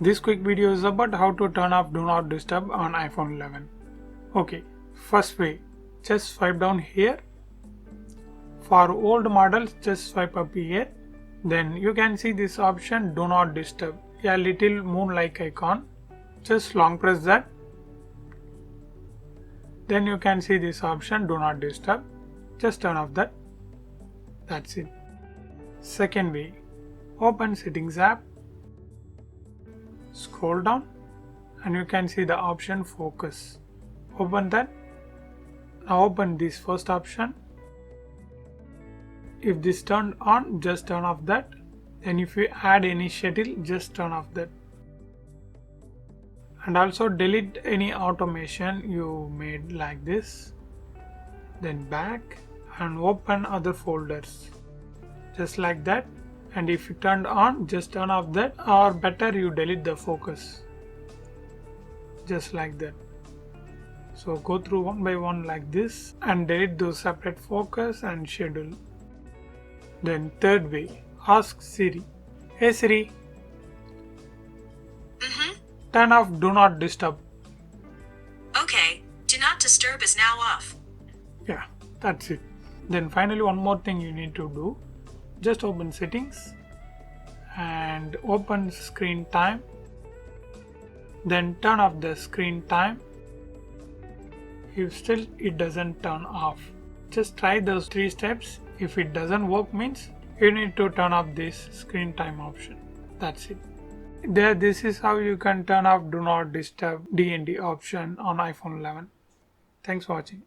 This quick video is about how to turn off Do Not Disturb on iPhone 11. Okay, first way, just swipe down here. For old models, just swipe up here. Then you can see this option Do Not Disturb, a little moon-like icon. Just long press that. Then you can see this option Do Not Disturb. Just turn off that. That's it. Second way, open Settings app. Scroll down and you can see the option Focus. Open that. Now open this first option. If this turned on, just turn off that. Then if you add any schedule, just turn off that. And also delete any automation you made like this. Then back and open other folders. Just like that. And if you turned on, just turn off that, or better you delete the focus. Just like that. So go through one by one like this and delete those separate focus and schedule. Then third way, ask Siri. Hey Siri, turn off Do Not Disturb. Okay, Do Not Disturb is now off. Yeah, that's it. Then finally one more thing you need to do. Just open Settings and open Screen Time. Then turn off the screen time. If still it doesn't turn off, just try those 3 steps. If it doesn't work, means you need to turn off this screen time option. That's it. This is how you can turn off Do Not Disturb DND option on iPhone 11. Thanks for watching.